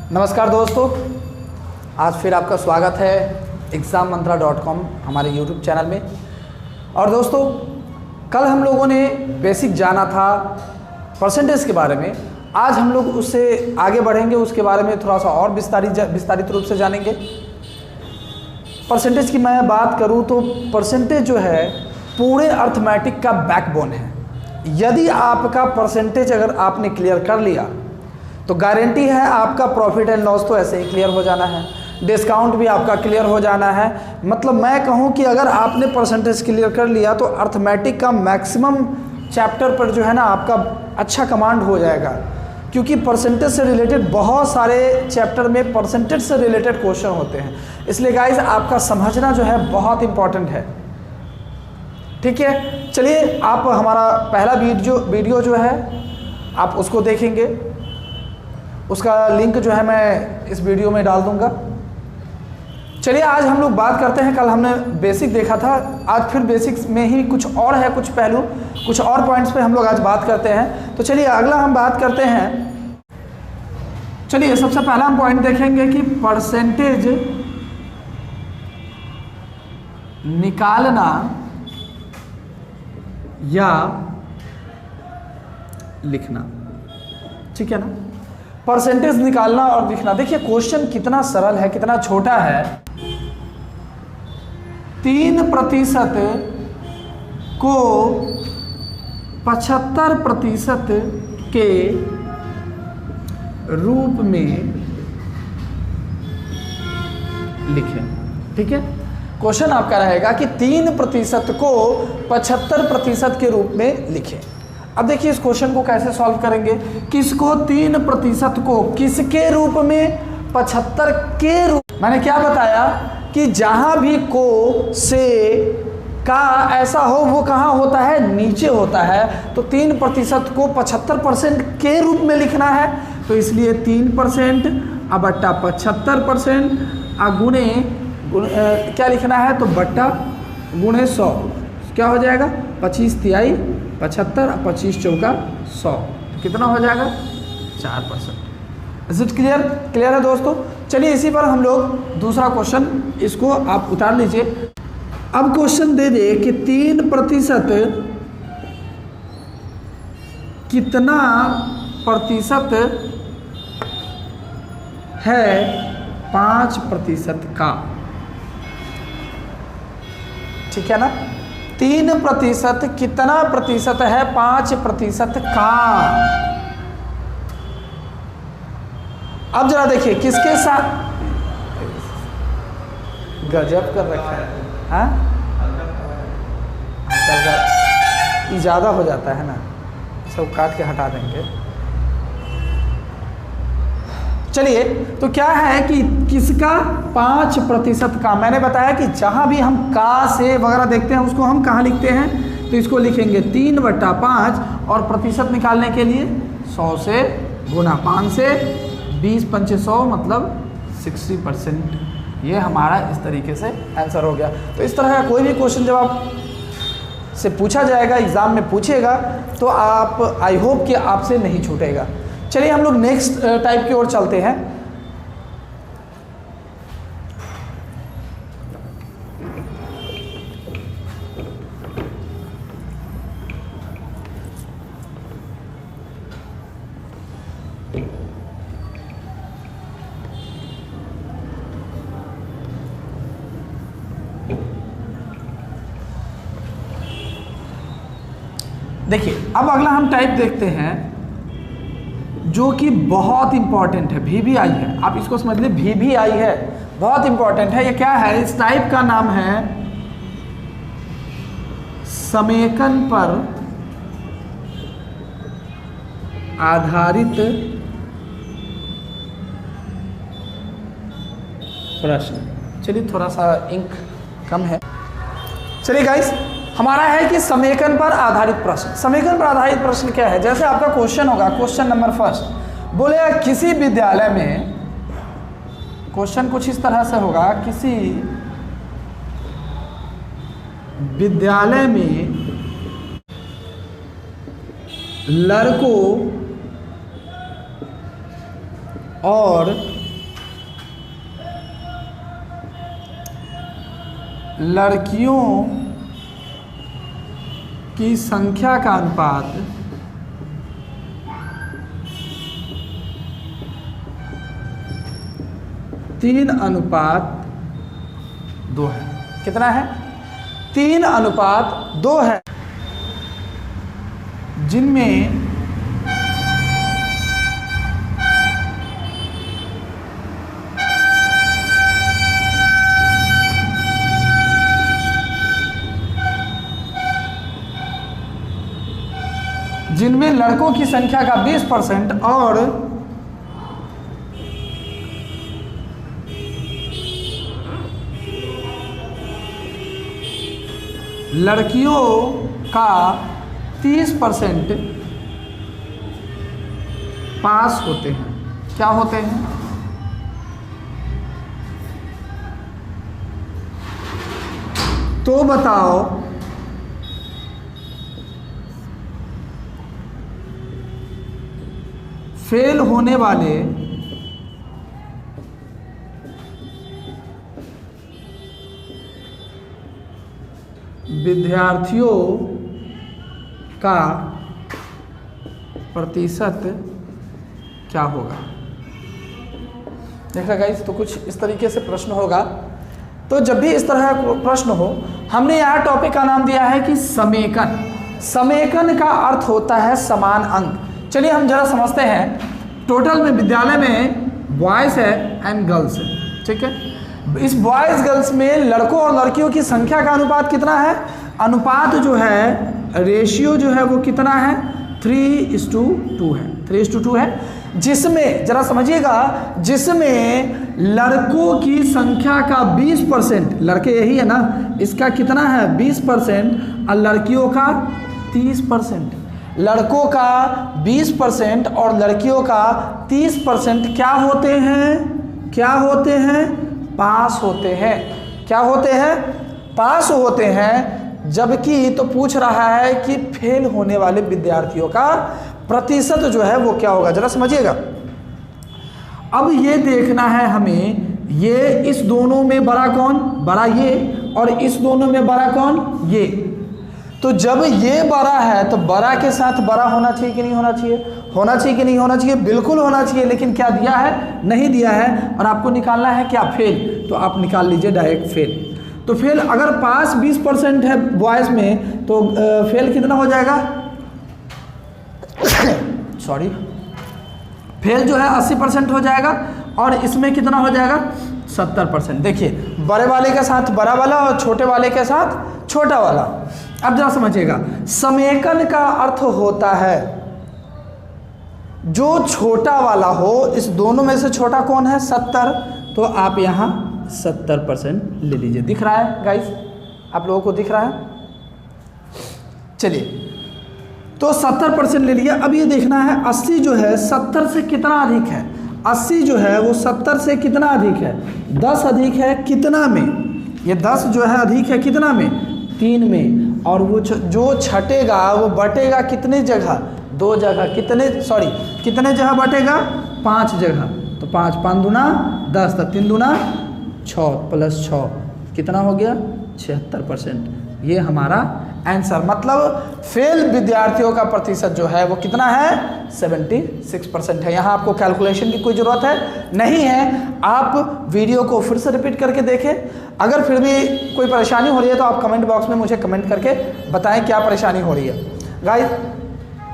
नमस्कार दोस्तों, आज फिर आपका स्वागत है exammantra.com हमारे YouTube चैनल में। और दोस्तों, कल हम लोगों ने बेसिक जाना था परसेंटेज के बारे में। आज हम लोग उससे आगे बढ़ेंगे, उसके बारे में थोड़ा सा और विस्तारित रूप से जानेंगे। परसेंटेज की मैं बात करूं तो परसेंटेज जो है पूरे अर्थमेटिक का बैकबोन है। यदि आपका परसेंटेज अगर आपने क्लियर कर लिया तो गारंटी है आपका प्रॉफिट एंड लॉस तो ऐसे ही क्लियर हो जाना है, डिस्काउंट भी आपका क्लियर हो जाना है। मतलब मैं कहूं कि अगर आपने परसेंटेज क्लियर कर लिया तो अर्थमेटिक का मैक्सिमम चैप्टर पर जो है ना आपका अच्छा कमांड हो जाएगा, क्योंकि परसेंटेज से रिलेटेड बहुत सारे चैप्टर में परसेंटेज से रिलेटेड क्वेश्चन होते हैं। इसलिए गाइज आपका समझना जो है बहुत इंपॉर्टेंट है। ठीक है, चलिए आप हमारा पहला वीडियो जो है आप उसको देखेंगे। उसका लिंक जो है मैं इस वीडियो में डाल दूंगा। चलिए आज हम लोग बात करते हैं, कल हमने बेसिक देखा था, आज फिर बेसिक्स में ही कुछ और है, कुछ पहलू, कुछ और पॉइंट्स पे हम लोग आज बात करते हैं। तो चलिए अगला हम बात करते हैं। चलिए सबसे पहला हम पॉइंट देखेंगे कि परसेंटेज निकालना या लिखना। ठीक है ना, परसेंटेज निकालना और लिखना। देखिए क्वेश्चन कितना सरल है, कितना छोटा है। 3% को 75% के रूप में लिखें। ठीक है, क्वेश्चन आपका रहेगा कि 3% को 75% के रूप में लिखें। अब देखिए इस क्वेश्चन को कैसे सॉल्व करेंगे। किसको 3% को किसके रूप में, 75 के रूप। मैंने क्या बताया कि जहां भी को से का ऐसा हो वो कहाँ होता है, नीचे होता है। तो 3% को 75% के रूप में लिखना है, तो इसलिए 3% बट्टा 75% गुणे क्या लिखना है, तो बट्टा गुणे 100 क्या हो जाएगा, 25 तिहाई 75 और 25 चौका 100, तो कितना हो जाएगा 4%। Is it clear? क्लियर है दोस्तों। चलिए इसी पर हम लोग दूसरा क्वेश्चन, इसको आप उतार लीजिए। अब क्वेश्चन दे दे कि 3% कितना प्रतिशत है 5% का। ठीक है ना, 3% कितना प्रतिशत है 5% का। अब जरा देखिए किसके साथ गजब कर रखा है, हाँ ये ज़्यादा हो जाता है ना, सब काट के हटा देंगे। चलिए तो क्या है कि किसका 5% का। मैंने बताया कि जहां भी हम का से वगैरह देखते हैं उसको हम कहाँ लिखते हैं, तो इसको लिखेंगे 3/5 और प्रतिशत निकालने के लिए 100 से गुना 5 से 20 पंचे 100 मतलब 60%। ये हमारा इस तरीके से आंसर हो गया। तो इस तरह का कोई भी क्वेश्चन जब आप से पूछा जाएगा, एग्जाम में पूछेगा, तो आप आई होप कि आपसे नहीं छूटेगा। चलिए हम लोग नेक्स्ट टाइप की ओर चलते हैं। देखिए अब अगला हम टाइप देखते हैं जो कि बहुत इंपॉर्टेंट है, VBI है। आप इसको समझ लीजिए, VBI है, बहुत इंपॉर्टेंट है। ये क्या है, इस टाइप का नाम है समेकन पर आधारित प्रश्न। चलिए थोड़ा सा इंक कम है। चलिए गाइस, हमारा है कि समेकन पर आधारित प्रश्न। समेकन पर आधारित प्रश्न क्या है, जैसे आपका क्वेश्चन होगा, क्वेश्चन नंबर फर्स्ट बोले किसी विद्यालय में, क्वेश्चन कुछ इस तरह से होगा, किसी विद्यालय में लड़कों और लड़कियों की संख्या का अनुपात 3:2 है। कितना है? 3:2 है, जिनमें लड़कों की संख्या का 20% और लड़कियों का 30% पास होते हैं। क्या होते हैं? तो बताओ फेल होने वाले विद्यार्थियों का प्रतिशत क्या होगा? देखा गाइस, तो कुछ इस तरीके से प्रश्न होगा। तो जब भी इस तरह का प्रश्न हो, हमने यहाँ टॉपिक का नाम दिया है कि समेकन। समेकन का अर्थ होता है समान अंक। चलिए हम जरा समझते हैं। टोटल में विद्यालय में बॉयज़ है एंड गर्ल्स है, ठीक है। इस बॉयज़ गर्ल्स में लड़कों और लड़कियों की संख्या का अनुपात कितना है? अनुपात जो है, रेशियो जो है वो कितना है? 3:2 है। 3:2 है, जिसमें जरा समझिएगा, जिसमें लड़कों की संख्या का 20%, लड़के यही है ना, इसका कितना है? 20% और लड़कियों का 30%। लड़कों का 20% और लड़कियों का 30% क्या होते हैं? क्या होते हैं? पास होते हैं। क्या होते हैं? पास होते हैं। जबकि तो पूछ रहा है कि फेल होने वाले विद्यार्थियों का प्रतिशत जो है वो क्या होगा? जरा समझिएगा। अब ये देखना है हमें, ये इस दोनों में बड़ा कौन? बड़ा ये, और इस दोनों में बड़ा कौन? ये। तो जब ये बड़ा है तो बड़ा के साथ बड़ा होना चाहिए कि नहीं होना चाहिए? होना चाहिए कि नहीं होना चाहिए? बिल्कुल होना चाहिए। लेकिन क्या दिया है? नहीं दिया है। और आपको निकालना है क्या? फेल। तो आप निकाल लीजिए डायरेक्ट फेल। तो फेल अगर पास 20% है बॉयज़ में, तो फेल कितना हो जाएगा? सॉरी, फेल जो है 80% हो जाएगा, और इसमें कितना हो जाएगा? 70%। देखिए, बड़े वाले के साथ बड़ा वाला और छोटे वाले के साथ छोटा वाला। अब जरा समझिएगा, समेकन का अर्थ होता है जो छोटा वाला हो। इस दोनों में से छोटा कौन है? 70। तो आप यहाँ 70% ले लीजिए। दिख रहा है गाइस? आप लोगों को दिख रहा है? चलिए, तो 70% ले लिया। अब ये देखना है 80 जो है 70 से कितना अधिक है? 80 जो है वो 70 से कितना अधिक है? 10 अधिक है। कितना में? ये 10 जो है अधिक है कितना में? 3 में। और वो जो छटेगा वो बटेगा कितने जगह? 2 जगह। कितने जगह बटेगा? 5 जगह। तो 5 5 दूना 10, तो 3 दूना 6 प्लस 6 कितना हो गया? 76%। ये हमारा आंसर। मतलब फेल विद्यार्थियों का प्रतिशत जो है वो कितना है? 76% है। यहाँ आपको कैलकुलेशन की कोई ज़रूरत है नहीं है। आप वीडियो को फिर से रिपीट करके देखें। अगर फिर भी कोई परेशानी हो रही है तो आप कमेंट बॉक्स में मुझे कमेंट करके बताएं क्या परेशानी हो रही है। गाइस,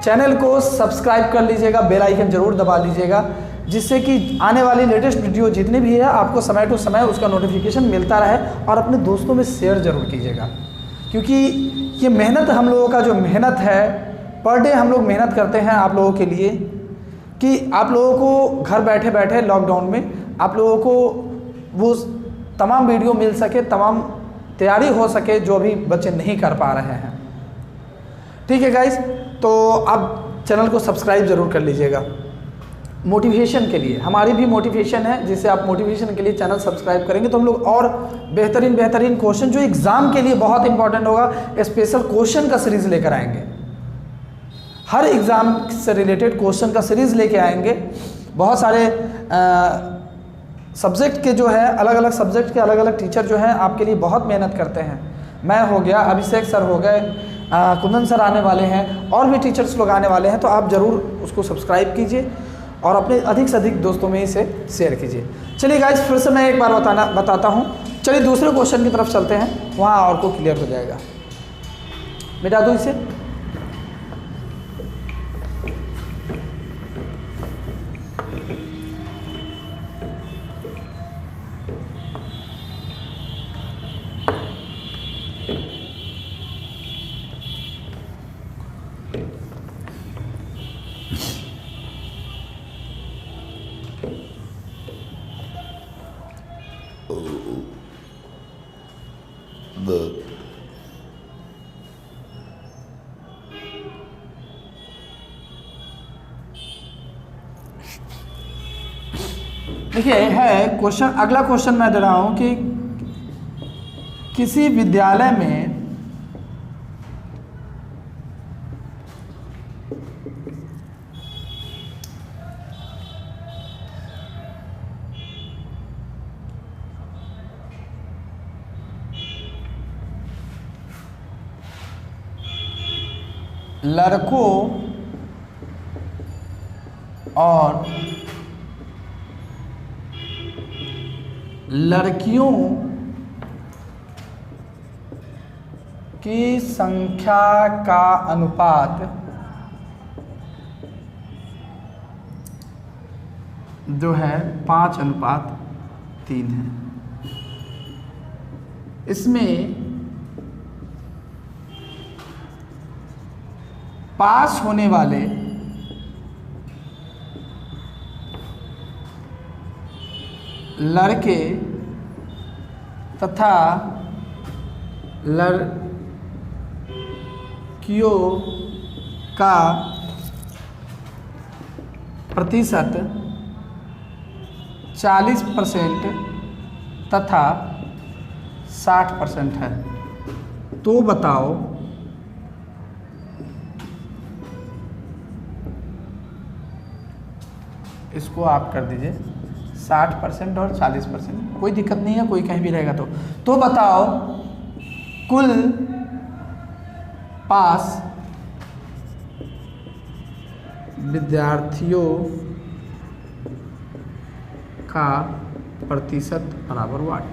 चैनल को सब्सक्राइब कर लीजिएगा, बेल आइकन ज़रूर दबा लीजिएगा, जिससे कि आने वाली लेटेस्ट वीडियो जितनी भी है आपको समय टू समय उसका नोटिफिकेशन मिलता रहे। और अपने दोस्तों में शेयर ज़रूर कीजिएगा, क्योंकि ये मेहनत, हम लोगों का जो मेहनत है, पर डे हम लोग मेहनत करते हैं आप लोगों के लिए, कि आप लोगों को घर बैठे बैठे लॉकडाउन में आप लोगों को वो तमाम वीडियो मिल सके, तमाम तैयारी हो सके जो अभी बच्चे नहीं कर पा रहे हैं। ठीक है गाइस, तो आप चैनल को सब्सक्राइब ज़रूर कर लीजिएगा मोटिवेशन के लिए। हमारी भी मोटिवेशन है, जिससे आप मोटिवेशन के लिए चैनल सब्सक्राइब करेंगे तो हम लोग और बेहतरीन क्वेश्चन जो एग्ज़ाम के लिए बहुत इंपॉर्टेंट होगा, स्पेशल क्वेश्चन का सीरीज़ लेकर आएंगे। हर एग्ज़ाम से रिलेटेड क्वेश्चन का सीरीज़ लेके आएंगे। बहुत सारे सब्जेक्ट के जो है अलग अलग सब्जेक्ट के अलग अलग टीचर जो हैं आपके लिए बहुत मेहनत करते हैं। मैं हो गया, अभिषेक सर हो गए, कुंदन सर आने वाले हैं, और भी टीचर्स लोग आने वाले हैं। तो आप ज़रूर उसको सब्सक्राइब कीजिए और अपने अधिक से अधिक दोस्तों में इसे शेयर कीजिए। चलिए गाइस, फिर से मैं एक बार बताता हूँ। चलिए दूसरे क्वेश्चन की तरफ चलते हैं, वहाँ और को क्लियर हो जाएगा। मिटा दो इसे। देखिए है क्वेश्चन, अगला क्वेश्चन मैं दे रहा हूं कि किसी विद्यालय में लड़कों और लड़कियों की संख्या का अनुपात जो है 5:3 है। इसमें पास होने वाले लड़के तथा लड़कियों का प्रतिशत 40% तथा 60% है। तो बताओ इसको आप कर दीजिए 60% और 40%, कोई दिक्कत नहीं है, कोई कहीं भी रहेगा तो बताओ कुल पास विद्यार्थियों का प्रतिशत बराबर वाट।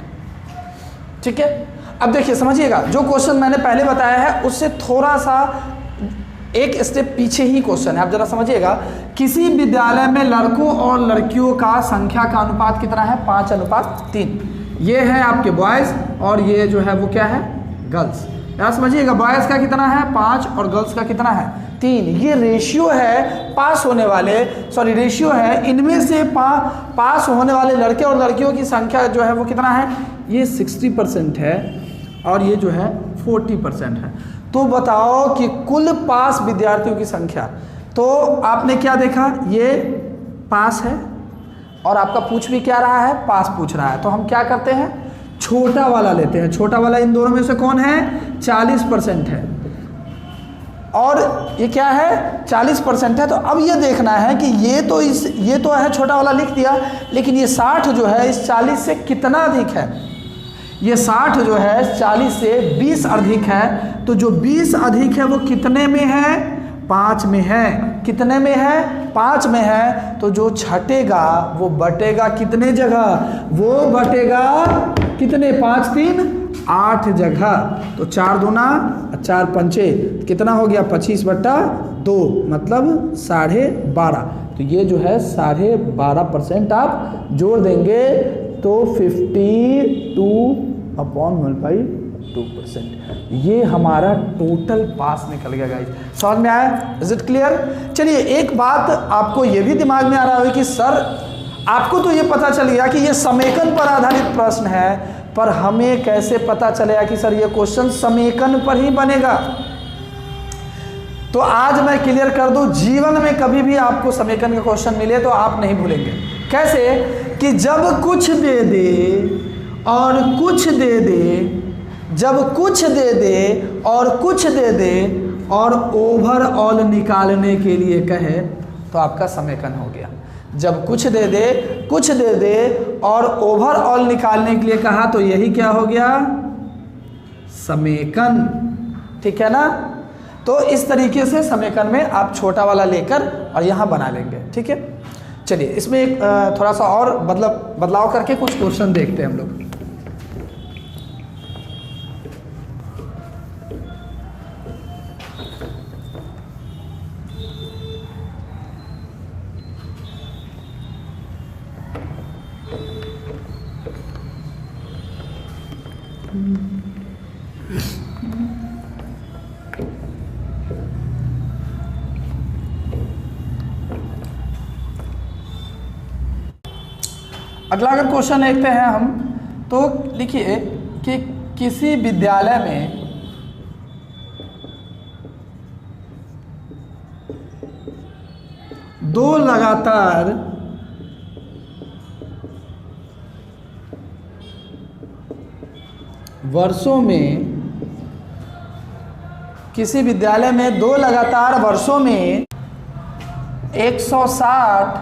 ठीक है, अब देखिए समझिएगा, जो क्वेश्चन मैंने पहले बताया है उससे थोड़ा सा एक स्टेप पीछे ही क्वेश्चन है। आप जरा समझिएगा, किसी विद्यालय में लड़कों और लड़कियों का संख्या का अनुपात कितना है? 5:3। ये है आपके बॉयज़ और ये जो है वो क्या है? गर्ल्स। यहाँ समझिएगा, बॉयज़ का कितना है? 5 और गर्ल्स का कितना है? 3। ये रेशियो है पास होने वाले, रेशियो है इनमें से पास होने वाले लड़के और लड़कियों की संख्या जो है वो कितना है? ये 60% है और ये जो है 40% है। तो बताओ कि कुल पास विद्यार्थियों की संख्या। तो आपने क्या देखा, ये पास है और आपका पूछ भी क्या रहा है? पास पूछ रहा है। तो हम क्या करते हैं? छोटा वाला लेते हैं। छोटा वाला इन दोनों में से कौन है? 40% है और ये क्या है? 40% है। तो अब ये देखना है कि ये तो है छोटा वाला लिख दिया, लेकिन ये 60 जो है इस 40 से कितना अधिक है? ये 60 जो है 40 से 20 अधिक है। तो जो 20 अधिक है वो कितने में है? 5 में है। कितने में है? 5 में है। तो जो छटेगा वो बटेगा कितने जगह? वो बटेगा कितने? 5 3 8 जगह। तो 4 दूना 4 पंचे कितना हो गया? 25/2 मतलब 12.5। तो ये जो है 12.5% आप जोड़ देंगे तो 52/2%। ये हमारा टोटल पास निकल गया गाइस। समझ में आया? Is it clear? चलिए, एक बात आपको ये भी दिमाग में आ रहा है कि सर आपको तो ये पता चल गया कि ये समेकन पर आधारित प्रश्न है, पर हमें कैसे पता चलेगा कि सर ये क्वेश्चन समेकन पर ही बनेगा? तो आज मैं क्लियर कर दूं, जीवन में कभी भी आपको समेकन का क्वेश्चन मिले तो आप नहीं भूलेंगे। कैसे? कि जब कुछ दे दे और कुछ दे दे, जब कुछ दे दे और कुछ दे दे और ओवरऑल निकालने के लिए कहे तो आपका समेकन हो गया। जब कुछ दे दे और ओवरऑल निकालने के लिए कहा तो यही क्या हो गया, समेकन। ठीक है ना। तो इस तरीके से समेकन में आप छोटा वाला लेकर और यहाँ बना लेंगे। ठीक है, चलिए इसमें एक थोड़ा सा और बदलाव करके कुछ क्वेश्चन देखते हैं हम लोग। अगला अगर क्वेश्चन देखते हैं हम, तो लिखिए कि किसी विद्यालय में दो लगातार वर्षों में, किसी विद्यालय में 2 लगातार वर्षों में 160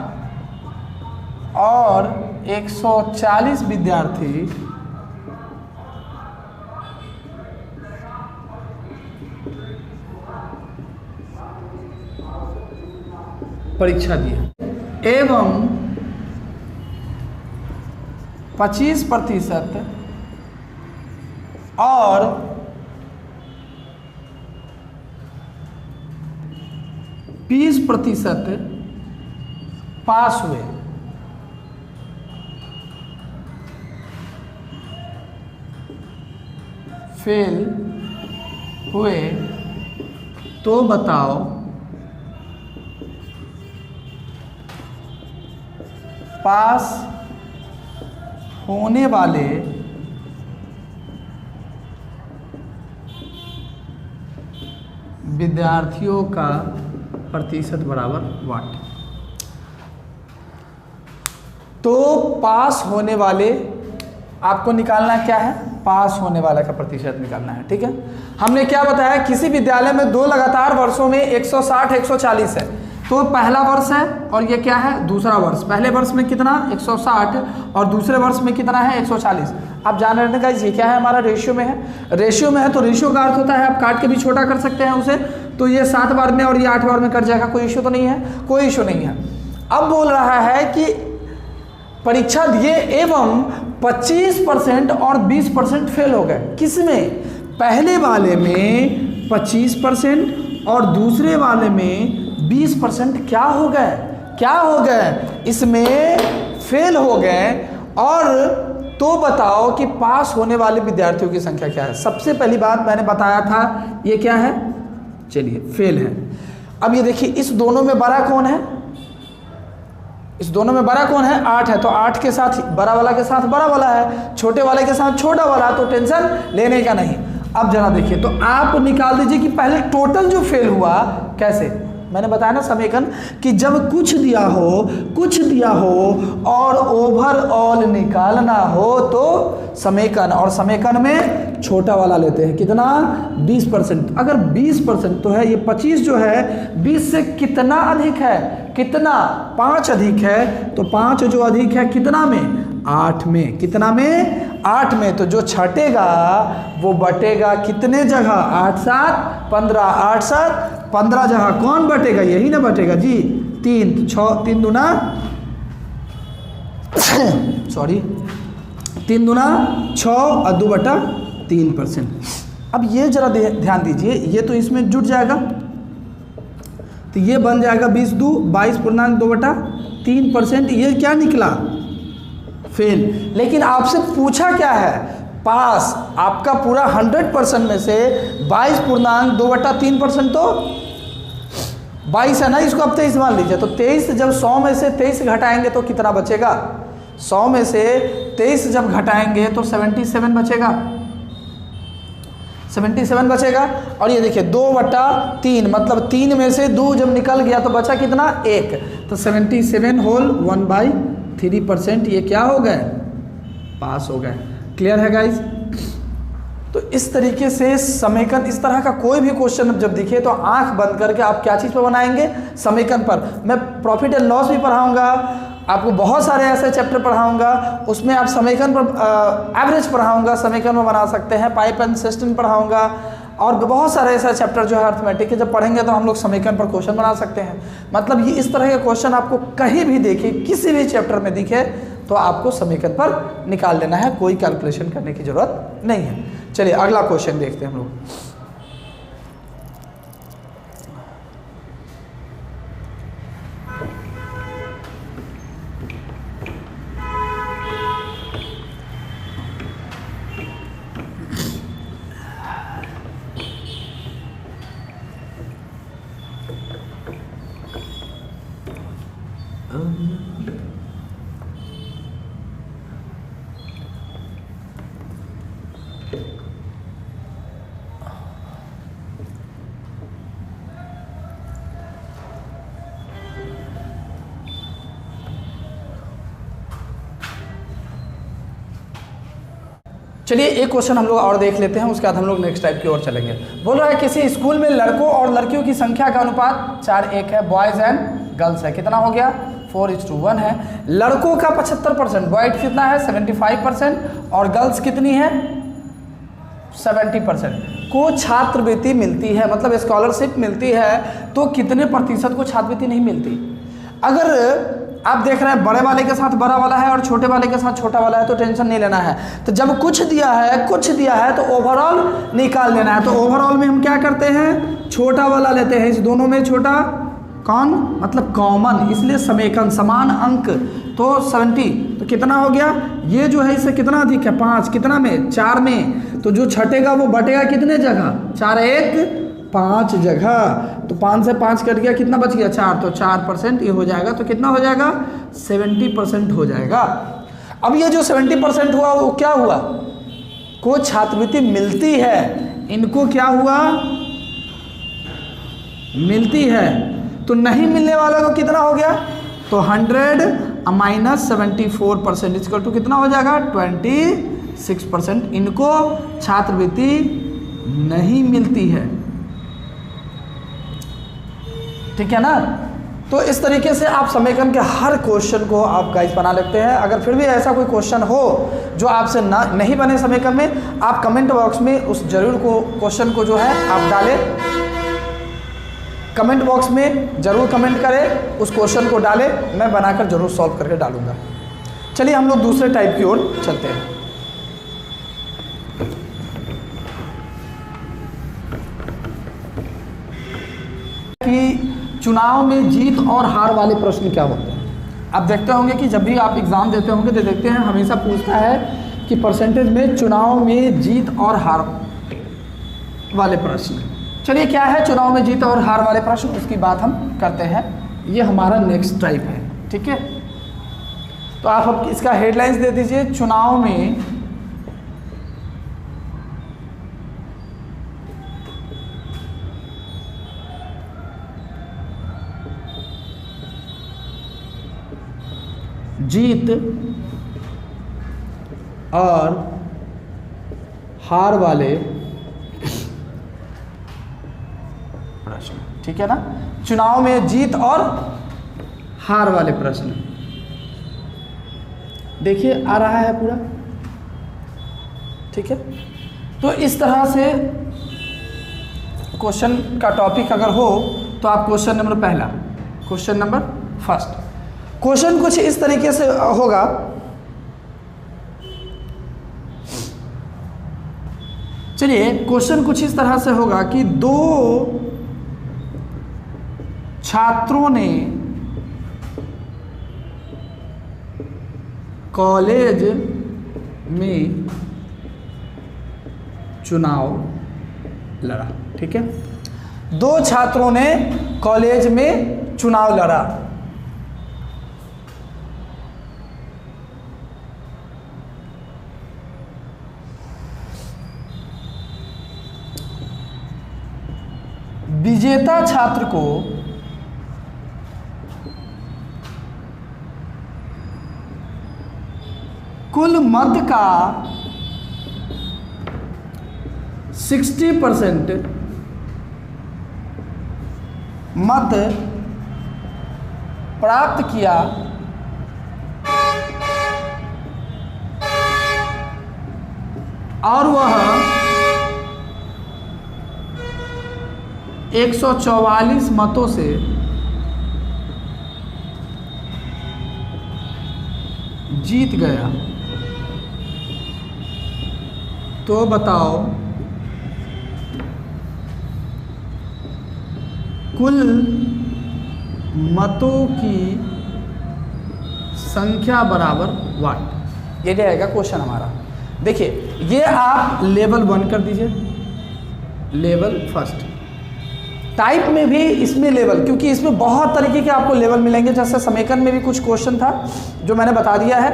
और 140 विद्यार्थी परीक्षा दिए एवं 25% और 20% पास हुए, फेल हुए, तो बताओ पास होने वाले विद्यार्थियों का प्रतिशत बराबर वाट। तो पास होने वाले आपको निकालना क्या है, पास होने वाला का प्रतिशत निकालना है। ठीक है, हमने क्या बताया, किसी विद्यालय में 2 लगातार वर्षों में 160 140 है, तो पहला वर्ष है और ये क्या है, दूसरा वर्ष। पहले वर्ष में कितना 160 और दूसरे वर्ष में कितना है 140। आप जान रहे हैं गाइस ये क्या है, हमारा रेशियो में है। रेशियो में है तो रेशियो का अर्थ होता है आप काट के भी छोटा कर सकते हैं उसे, तो ये 7 बार में और ये 8 बार में कट जाएगा, कोई इशू तो नहीं है, कोई इशू नहीं है। अब बोल रहा है कि परीक्षा दिए एवं 25% और 20% फेल हो गए। किसमें, पहले वाले में 25% और दूसरे वाले में 20% क्या हो गए, इसमें फेल हो गए। और तो बताओ कि पास होने वाले विद्यार्थियों की संख्या क्या है। सबसे पहली बात मैंने बताया था ये क्या है, चलिए फेल है। अब ये देखिए इस दोनों में बड़ा कौन है, इस दोनों में बड़ा कौन है, 8 है, तो 8 के साथ बड़ा वाला के साथ बड़ा वाला है, छोटे वाले के साथ छोटा वाला, तो टेंशन लेने का नहीं। अब जरा देखिए, तो आप निकाल दीजिए कि पहले टोटल जो फेल हुआ कैसे। मैंने बताया ना समेकन कि जब कुछ दिया हो और ओवरऑल निकालना हो तो समेकन, और समेकन में छोटा वाला लेते हैं, कितना 20%। अगर 20% तो है, ये 25 जो है 20 से कितना अधिक है, कितना 5 अधिक है, तो 5 जो अधिक है कितना में, 8 में, कितना में 8 में। तो जो छटेगा वो बटेगा कितने जगह, 8 7 15, 8 7 15 जगह कौन बटेगा, यही ना बटेगा जी, 3 6 3 दूना सॉरी 3 दूना 6 और 2/3%। अब ये जरा ध्यान दीजिए, ये तो इसमें जुट जाएगा, तो ये बन जाएगा 20 2 22.2/3%। ये क्या निकला, फेल। लेकिन आपसे पूछा क्या है, पास। आपका पूरा 100% में से 22.2/3% तो 22 है ना, इसको आप 23 मान लीजिए। तो 23 जब 100 में से 23 घटाएंगे तो कितना बचेगा, 100 में से 23 जब घटाएंगे तो 77 बचेगा, 77 बचेगा। और ये देखिए 2/3 मतलब 3 में से 2 जब निकल गया तो बचा कितना, 1, तो 77 होल 1/3%। ये क्या हो गए, पास हो गए। क्लियर है गाइज। तो इस तरीके से समीकरण, इस तरह का कोई भी क्वेश्चन जब दिखे तो आंख बंद करके आप क्या चीज़ पर बनाएंगे, समीकरण पर। मैं प्रॉफिट एंड लॉस भी पढ़ाऊंगा आपको, बहुत सारे ऐसे चैप्टर पढ़ाऊंगा, उसमें आप समीकरण पर एवरेज पढ़ाऊंगा, समीकरण में बना सकते हैं, पाइप एंड सिस्टम पढ़ाऊंगा, और बहुत सारे ऐसे चैप्टर जो है अर्थमेटिक के जब पढ़ेंगे तो हम लोग समीकरण पर क्वेश्चन बना सकते हैं। मतलब ये इस तरह के क्वेश्चन आपको कहीं भी देखे, किसी भी चैप्टर में दिखे तो आपको समीकरण पर निकाल लेना है, कोई कैलकुलेशन करने की जरूरत नहीं है। चलिए अगला क्वेश्चन देखते हैं हम लोग। चलिए एक क्वेश्चन हम लोग और देख लेते हैं, उसके बाद हम लोग नेक्स्ट टाइप की ओर चलेंगे। बोल रहा है किसी स्कूल में लड़कों और लड़कियों की संख्या का अनुपात 4:1 है, बॉयज़ एंड गर्ल्स है, कितना हो गया 4:1 है। लड़कों का 75%, बॉयज कितना है 75% और गर्ल्स कितनी है 70% को छात्रवृत्ति मिलती है, मतलब स्कॉलरशिप मिलती है, तो कितने प्रतिशत को छात्रवृत्ति नहीं मिलती। अगर आप देख रहे हैं बड़े वाले के साथ बड़ा वाला है और छोटे वाले के साथ छोटा वाला है तो टेंशन नहीं लेना है। तो जब कुछ दिया है तो ओवरऑल निकाल लेना है। तो ओवरऑल में हम क्या करते हैं, छोटा वाला लेते हैं, इस दोनों में छोटा कौन, मतलब कॉमन, इसलिए समेकन समान अंक, तो 70, तो कितना हो गया, ये जो है इससे कितना अधिक है 5, कितना में 4 में, तो जो छटेगा वो बटेगा कितने जगह, 4:1 5 जगह, तो 5 से 5 कट गया, कितना बच गया 4, तो 4% ये हो जाएगा, तो कितना हो जाएगा 70% हो जाएगा। अब ये जो 70% हुआ वो क्या हुआ, को छात्रवृत्ति मिलती है, इनको क्या हुआ मिलती है, तो नहीं मिलने वाला को कितना हो गया, तो 100 माइनस 74% इक्वल टू कितना हो जाएगा 26%, इनको छात्रवृत्ति नहीं मिलती है, ठीक है ना। तो इस तरीके से आप समीकरण के हर क्वेश्चन को आप गाइस बना लेते हैं। अगर फिर भी ऐसा कोई क्वेश्चन हो जो आपसे नहीं बने समीकरण में, आप कमेंट बॉक्स में उस जरूर को क्वेश्चन को जो है आप डालें, कमेंट बॉक्स में जरूर कमेंट करें, उस क्वेश्चन को डालें, मैं बनाकर जरूर सॉल्व करके डालूंगा। चलिए हम लोग दूसरे टाइप की ओर चलते हैं। कि चुनाव में जीत और हार वाले प्रश्न क्या होते हैं। आप देखते होंगे कि जब भी आप एग्ज़ाम देते होंगे तो देखते हैं हमेशा पूछता है कि परसेंटेज में चुनाव में जीत और हार वाले प्रश्न। चलिए क्या है चुनाव में जीत और हार वाले प्रश्न, उसकी बात हम करते हैं। ये हमारा नेक्स्ट टाइप है, ठीक है। तो आप अब इसका हेडलाइंस दे दीजिए, चुनाव में जीत और हार वाले प्रश्न, ठीक है ना। चुनाव में जीत और हार वाले प्रश्न देखिए आ रहा है पूरा, ठीक है। तो इस तरह से क्वेश्चन का टॉपिक अगर हो तो आप क्वेश्चन नंबर पहला, क्वेश्चन नंबर फर्स्ट, क्वेश्चन कुछ इस तरीके से होगा, चलिए क्वेश्चन कुछ इस तरह से होगा कि दो छात्रों ने कॉलेज में चुनाव लड़ा, ठीक है। दो छात्रों ने कॉलेज में चुनाव लड़ा, विजेता छात्र को कुल मत का 60% मत प्राप्त किया और वह 144 मतों से जीत गया, तो बताओ कुल मतों की संख्या बराबर वाट। ये रहेगा क्वेश्चन हमारा। देखिए ये आप लेवल 1 कर दीजिए, लेवल फर्स्ट। टाइप में भी इसमें लेवल, क्योंकि इसमें बहुत तरीके के आपको लेवल मिलेंगे, जैसे समीकरण में भी कुछ क्वेश्चन था जो मैंने बता दिया है।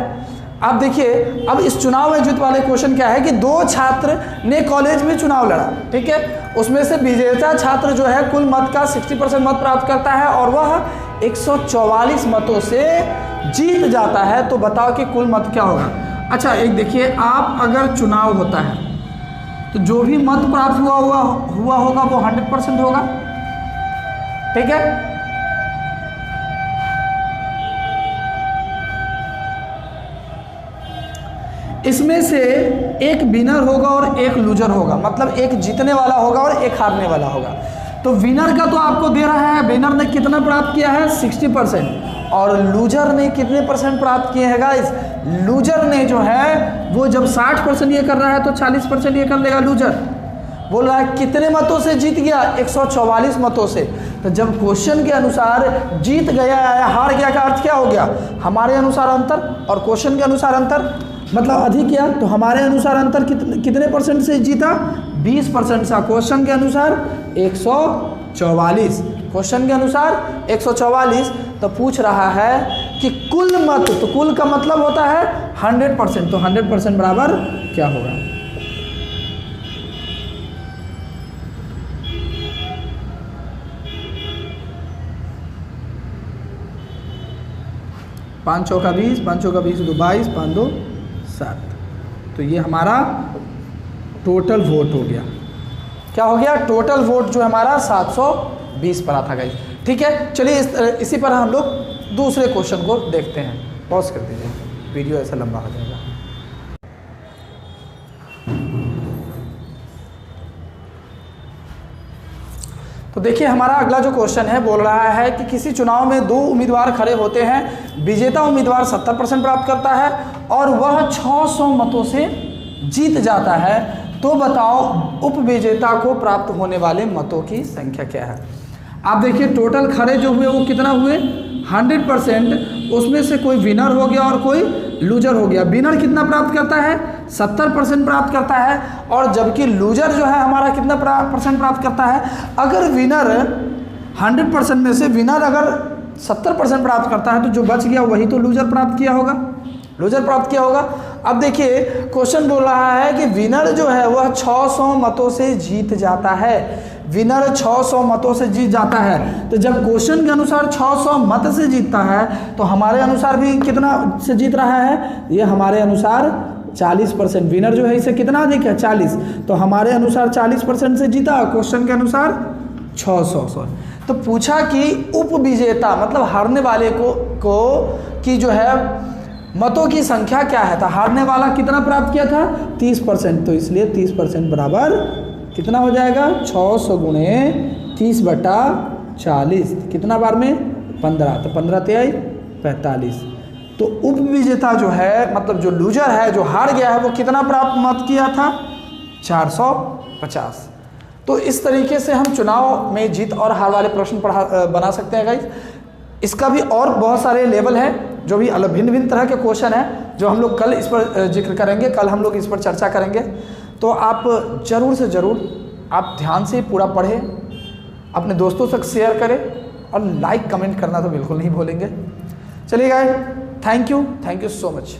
अब देखिए, अब इस चुनाव में जीत वाले क्वेश्चन क्या है कि 2 छात्र ने कॉलेज में चुनाव लड़ा, ठीक है, उसमें से विजेता छात्र जो है कुल मत का 60% मत प्राप्त करता है और वह 144 मतों से जीत जाता है, तो बताओ कि कुल मत क्या होगा। अच्छा एक देखिए, आप अगर चुनाव होता है तो जो भी मत प्राप्त हुआ होगा वो 100% होगा, ठीक है। इसमें से एक विनर होगा और एक लूजर होगा, मतलब एक जीतने वाला होगा और एक हारने वाला होगा। तो विनर का तो आपको दे रहा है, विनर ने कितना प्राप्त किया है 60%, और लूजर ने कितने परसेंट प्राप्त किए हैं गाइस। लूजर ने जो है वो जब 60% ये कर रहा है तो 40% ये कर लेगा। लूजर बोल रहा है कितने मतों से जीत गया, 144 मतों से। तो जब क्वेश्चन के अनुसार जीत गया या हार गया का अर्थ क्या हो गया, हमारे अनुसार अंतर और क्वेश्चन के अनुसार अंतर, मतलब अधिक किया, तो हमारे अनुसार अंतर कितने परसेंट से जीता, 20% से। क्वेश्चन के अनुसार 144, क्वेश्चन के अनुसार 144। तो पूछ रहा है कि कुल मत, तो कुल का मतलब होता है 100%, तो 100% बराबर क्या होगा। पाँच चौका 20, 5 चौका 20, 2 22, 5 2 7। तो ये हमारा टोटल वोट हो गया। क्या हो गया, टोटल वोट जो हमारा 720 पर आता गई। ठीक है, चलिए इसी पर हम लोग दूसरे क्वेश्चन को देखते हैं। पॉज कर दीजिए, वीडियो ऐसा लंबा हो जाएगा। तो देखिए हमारा अगला जो क्वेश्चन है बोल रहा है कि किसी चुनाव में 2 उम्मीदवार खड़े होते हैं, विजेता उम्मीदवार 70% प्राप्त करता है और वह 600 मतों से जीत जाता है, तो बताओ उपविजेता को प्राप्त होने वाले मतों की संख्या क्या है। आप देखिए टोटल खड़े जो हुए वो कितना हुए, 100%, उसमें से कोई विनर हो गया और कोई लूजर हो गया। विनर कितना प्राप्त करता है, 70% प्राप्त करता है, और जबकि लूजर जो है हमारा कितना परसेंट प्राप्त करता है। अगर विनर 100% में से विनर अगर 70% प्राप्त करता है तो जो बच गया वही तो लूजर प्राप्त किया होगा, लूजर प्राप्त किया होगा। अब देखिए क्वेश्चन बोल रहा है कि विनर जो है वह 600 मतों से जीत जाता है, विनर 600 मतों से जीत जाता है। तो जब क्वेश्चन के अनुसार 600 मत से जीतता है तो हमारे अनुसार भी कितना से जीत रहा है, ये हमारे अनुसार 40%। विनर जो है इसे कितना अधिक है, 40, तो हमारे अनुसार 40% से जीता, क्वेश्चन के अनुसार 600। तो पूछा कि उपविजेता मतलब हारने वाले को की जो है मतों की संख्या क्या है। तो हारने वाला कितना प्राप्त किया था, 30%, तो इसलिए 30% बराबर कितना हो जाएगा, 600 गुणे 30/40, कितना बार में 15, तो 15 तिहाई 45। तो उपविजेता जो है मतलब जो लूजर है, जो हार गया है, वो कितना प्राप्त मत किया था, 450। तो इस तरीके से हम चुनाव में जीत और हार वाले प्रश्न बना सकते हैं गाइस। इसका भी और बहुत सारे लेवल हैं जो भी अलग भिन्न भिन्न तरह के क्वेश्चन हैं, जो हम लोग कल इस पर जिक्र करेंगे, कल हम लोग इस पर चर्चा करेंगे। तो आप ज़रूर से ज़रूर आप ध्यान से पूरा पढ़ें, अपने दोस्तों तक शेयर करें और लाइक कमेंट करना तो बिल्कुल नहीं भूलेंगे। चलिए guys, thank you so much.